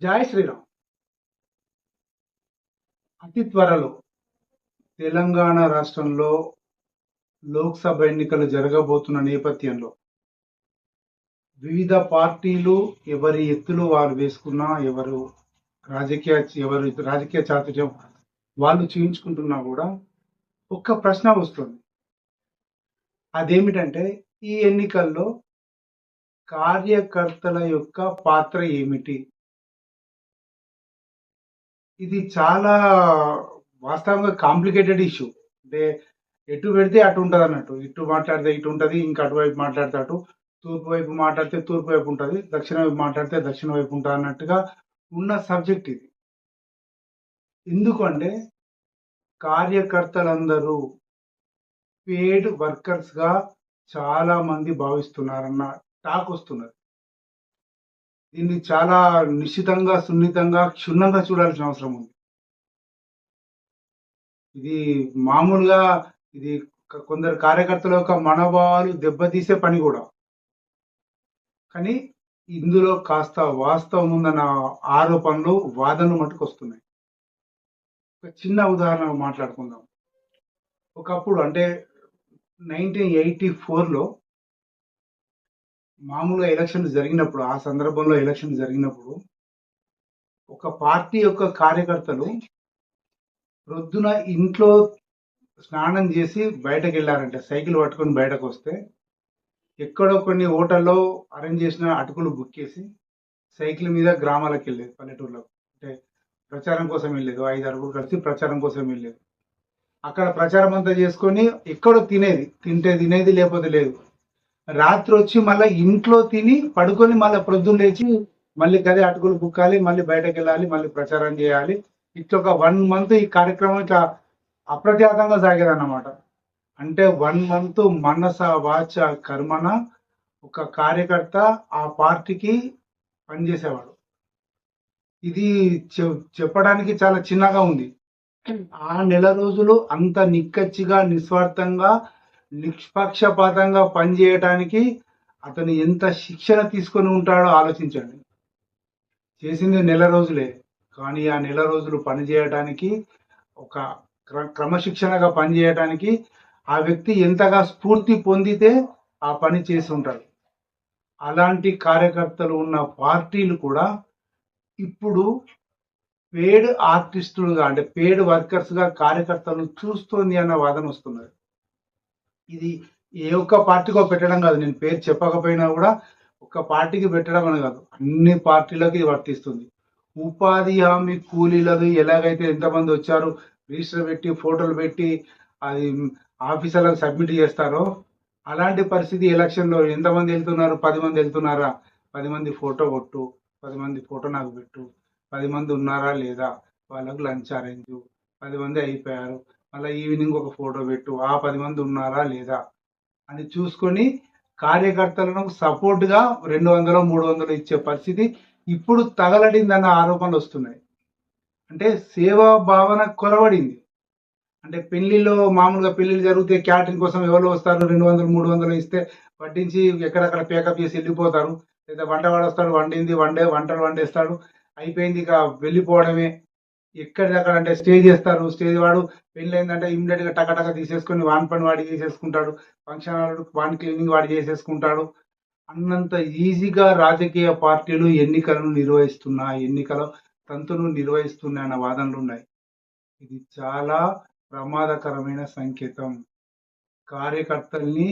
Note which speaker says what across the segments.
Speaker 1: జై శ్రీరామ్. అతి త్వరలో తెలంగాణ రాష్ట్రంలో లోక్సభ ఎన్నికలు జరగబోతున్న నేపథ్యంలో వివిధ పార్టీలు ఎవరి ఎత్తులు వారు వేసుకున్నా, ఎవరు రాజకీయ చాతుర్యం వాళ్ళు చూయించుకుంటున్నా కూడా ఒక్క ప్రశ్న వస్తుంది. అదేమిటంటే, ఈ ఎన్నికల్లో కార్యకర్తల యొక్క పాత్ర ఏమిటి? ఇది చాలా వాస్తవంగా కాంప్లికేటెడ్ ఇష్యూ. అంటే ఎటు పెడితే అటు ఉంటుంది అన్నట్టు. ఇటు మాట్లాడితే ఇటు ఉంటుంది, ఇంకా అటువైపు మాట్లాడితే అటు, తూర్పు వైపు మాట్లాడితే తూర్పు వైపు ఉంటుంది, దక్షిణ వైపు మాట్లాడితే దక్షిణ వైపు ఉంటుంది అన్నట్టుగా ఉన్న సబ్జెక్ట్ ఇది. ఎందుకంటే కార్యకర్తలందరూ పేడ్ వర్కర్స్ గా చాలా మంది భావిస్తున్నారన్న టాక్ వస్తున్నది. దీన్ని చాలా నిశ్చితంగా, సున్నితంగా, క్షుణ్ణంగా చూడాల్సిన అవసరం ఉంది. ఇది మామూలుగా ఇది కొందరు కార్యకర్తల యొక్క మనోభావాలు దెబ్బతీసే పని కూడా. కానీ ఇందులో కాస్త వాస్తవం ఉందన్న ఆరోపణలు, వాదనలు మటుకు వస్తున్నాయి. ఒక చిన్న ఉదాహరణ మాట్లాడుకుందాం. ఒకప్పుడు అంటే 1984లో మామూలుగా ఎలక్షన్ జరిగినప్పుడు, ఆ సందర్భంలో ఎలక్షన్ జరిగినప్పుడు ఒక పార్టీ యొక్క కార్యకర్తలు ప్రొద్దున ఇంట్లో స్నానం చేసి బయటకు వెళ్ళారంటే, సైకిల్ పట్టుకొని బయటకు వస్తే ఎక్కడో కొన్ని హోటల్లో అరేంజ్ చేసిన అటుకులు బుక్ చేసి సైకిల్ మీద గ్రామాలకు వెళ్ళేది, పల్లెటూర్లకు. అంటే ప్రచారం కోసం వెళ్ళేది, 5 కలిసి ప్రచారం కోసం వెళ్ళేది. అక్కడ ప్రచారం అంతా చేసుకొని ఎక్కడో తినేది లేకపోతే లేదు. రాత్రి వచ్చి మళ్ళీ ఇంట్లో తిని పడుకొని మళ్ళీ ప్రొద్దున లేచి మళ్ళీ కదే అటుకులు బుక్కాలి, మళ్ళీ బయటకు వెళ్ళాలి, మళ్ళీ ప్రచారం చేయాలి. ఇట్లా ఒక 1 మంత్ ఈ కార్యక్రమం ఇట్లా అప్రఖ్యాతంగా సాగేదన్నమాట. అంటే 1 మంత్ మనస వాచ కర్మన ఒక కార్యకర్త ఆ పార్టీకి పనిచేసేవాడు. ఇది చెప్పడానికి చాలా చిన్నగా ఉంది. ఆ నెల రోజులు అంత నిక్కచ్చిగా, నిస్వార్థంగా, నిష్పక్షపాతంగా పనిచేయటానికి అతను ఎంత శిక్షణ తీసుకొని ఉంటాడో ఆలోచించండి. చేసింది నెల రోజులే, కానీ ఆ నెల రోజులు పనిచేయడానికి, ఒక క్రమశిక్షణగా పనిచేయడానికి ఆ వ్యక్తి ఎంతగా స్ఫూర్తి పొందితే ఆ పని చేసి ఉంటాడు. అలాంటి కార్యకర్తలు ఉన్న పార్టీలు కూడా ఇప్పుడు పేడ్ ఆర్టిస్టులుగా, అంటే పేడ్ వర్కర్స్ గా కార్యకర్తలను చూస్తోంది అన్న వాదన వస్తున్నది. ఇది ఏ ఒక్క పార్టీకో పెట్టడం కాదు, నేను పేరు చెప్పకపోయినా కూడా ఒక పార్టీకి పెట్టడం అని కాదు, అన్ని పార్టీలకు ఇది వర్తిస్తుంది. ఉపాధి హామీ కూలీలకు ఎలాగైతే ఎంతమంది వచ్చారు రిజిస్టర్ పెట్టి ఫోటోలు పెట్టి అది ఆఫీసర్లకు సబ్మిట్ చేస్తారో, అలాంటి పరిస్థితి ఎలక్షన్లో ఎంతమంది వెళ్తున్నారు? 10 మంది వెళ్తున్నారా? 10 మంది ఫోటో కొట్టు, 10 మంది ఫోటో నాకు పెట్టు, 10 మంది ఉన్నారా లేదా, వాళ్ళకు లంచ్ అరేంజ్, 10 మంది అయిపోయారు, మళ్ళీ ఈవినింగ్ ఒక ఫోటో పెట్టు, ఆ 10 మంది ఉన్నారా లేదా అని చూసుకొని కార్యకర్తలను సపోర్ట్ గా 200 300 ఇచ్చే పరిస్థితి ఇప్పుడు తగలడిందన్న ఆరోపణలు వస్తున్నాయి. అంటే సేవా భావన కొరవడింది. అంటే పెళ్లిలో మామూలుగా పెళ్లిళ్ళు జరిగితే క్యాటరింగ్ కోసం ఎవరు వస్తారు, 200 300 ఇస్తే వడ్డించి ఎక్కడక్కడ పేకప్ చేసి వెళ్ళిపోతారు. లేదా వంటవాడు వస్తాడు, వంటలు వండేస్తాడు, అయిపోయింది, ఇక వెళ్ళిపోవడమే. ఎక్కడిదక్కడ అంటే స్టే చేస్తారు, స్టేజ్ వాడు పెళ్లి అయిందంటే ఇమ్మీడియట్ గా టకటక తీసేసుకొని వాన్ పని వాడి చేసేసుకుంటాడు, ఫంక్షన్ హాల్ వాన్ క్లీనింగ్ వాడి చేసేసుకుంటాడు. అన్నంత ఈజీగా రాజకీయ పార్టీలు ఎన్నికల తంతును నిర్వహిస్తున్నాయి అన్న వాదనలు ఉన్నాయి. ఇది చాలా ప్రమాదకరమైన సంకేతం. కార్యకర్తల్ని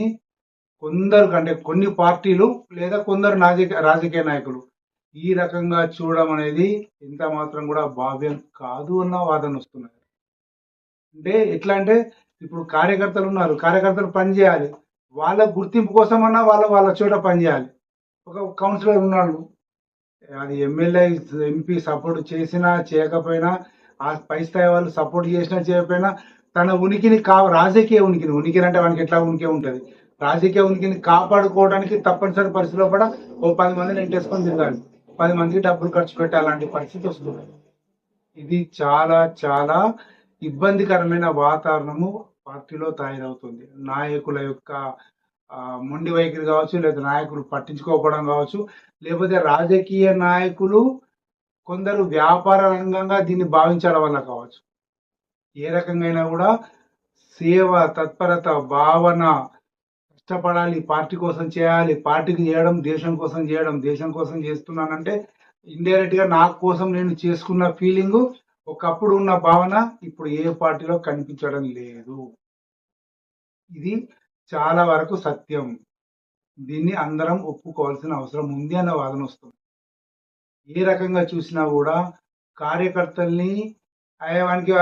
Speaker 1: కొన్ని పార్టీలు లేదా కొందరు రాజకీయ నాయకులు ఈ రకంగా చూడడం అనేది ఎంత మాత్రం కూడా భావ్యం కాదు అన్న వాదన వస్తున్నది. అంటే ఎట్లా అంటే, ఇప్పుడు కార్యకర్తలు ఉన్నారు, కార్యకర్తలు పని చేయాలి, వాళ్ళ గుర్తింపు కోసం అన్నా వాళ్ళ చోట పని చేయాలి. ఒక కౌన్సిలర్ ఉన్నాడు, అది ఎమ్మెల్యే ఎంపీ సపోర్ట్ చేసినా చేయకపోయినా, ఆ పై స్థాయి వాళ్ళు సపోర్ట్ చేసినా చేయకపోయినా, తన ఉనికిని రాజకీయ ఉనికి అంటే వానికి ఎట్లా ఉనికి ఉంటుంది, రాజకీయ ఉనికిని కాపాడుకోవడానికి తప్పనిసరి పరిస్థితిలో కూడా ఓ 10 మందిని ఎంటేసుకొని తిరగాలి, 10 మందికి డబ్బులు ఖర్చు పెట్టాలంటే పరిస్థితి వస్తుంది. ఇది చాలా చాలా ఇబ్బందికరమైన వాతావరణము పార్టీలో తయారవుతుంది. నాయకుల యొక్క మొండి వైఖరి కావచ్చు, లేదా నాయకులు పట్టించుకోకపోవడం కావచ్చు, లేకపోతే రాజకీయ నాయకులు కొందరు వ్యాపార రంగంగా దీన్ని భావించడం వల్ల కావచ్చు. ఏ రకంగా అయినా కూడా సేవ, తత్పరత, భావన, కష్టపడాలి, పార్టీ కోసం చేయాలి, పార్టీకి చేయడం, దేశం కోసం చేయడం, దేశం కోసం చేస్తున్నానంటే ఇండైరెక్ట్ గా నా కోసం నేను చేసుకున్న ఫీలింగ్ ఒకప్పుడు ఉన్న భావన ఇప్పుడు ఏ పార్టీలో కనిపించడం లేదు. ఇది చాలా వరకు సత్యం. దీన్ని అందరం ఒప్పుకోవాల్సిన అవసరం ఉంది అన్న వాదన వస్తుంది. ఏ రకంగా చూసినా కూడా కార్యకర్తల్ని వానికి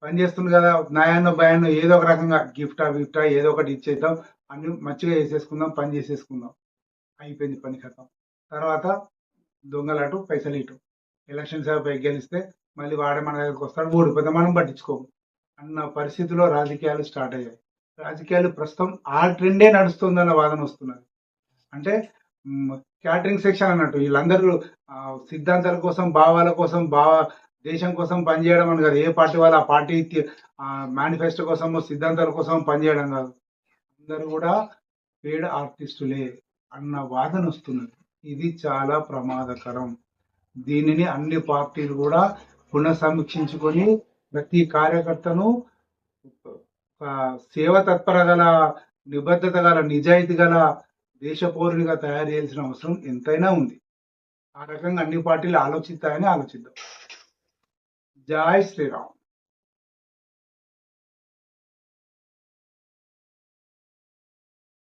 Speaker 1: పని చేస్తుంది కదా, నయాన్నో భయాన్నో ఏదో ఒక రకంగా గిఫ్టా ఏదో ఒకటి ఇచ్చేద్దాం, అన్ని మంచిగా చేసేసుకుందాం, పని చేసేసుకుందాం, అయిపోయింది పని కథం. తర్వాత దొంగలాటు పైసలు ఇటు ఎలక్షన్స్ గెలిస్తే మళ్ళీ వాడే మన దగ్గరకు వస్తాడు, ఓడిపోతే మనం పట్టించుకోము అన్న పరిస్థితిలో రాజకీయాలు స్టార్ట్ అయ్యాయి. రాజకీయాలు ప్రస్తుతం ఆ ట్రెండే నడుస్తుందన్న వాదన వస్తున్నది. అంటే క్యాటరింగ్ సెక్షన్ అన్నట్టు వీళ్ళందరూ సిద్ధాంతాల కోసం, భావాల కోసం, దేశం కోసం పనిచేయడం అని కాదు. ఏ పార్టీ వాళ్ళు ఆ పార్టీ మేనిఫెస్టో కోసం, సిద్ధాంతాల కోసం పనిచేయడం కాదు. అందరూ కూడా పేడ్ ఆర్టిస్టులే అన్న వాదన వస్తున్నది. ఇది చాలా ప్రమాదకరం. దీనిని అన్ని పార్టీలు కూడా పునఃసమీక్షించుకొని ప్రతి కార్యకర్తను సేవ తత్పర గల, నిబద్ధత గల, నిజాయితీ గల దేశ పౌరునిగా తయారు చేయాల్సిన అవసరం ఎంతైనా ఉంది. ఆ రకంగా అన్ని పార్టీలు ఆలోచిస్తాయని ఆలోచిద్దాం. జై శ్రీరామ్.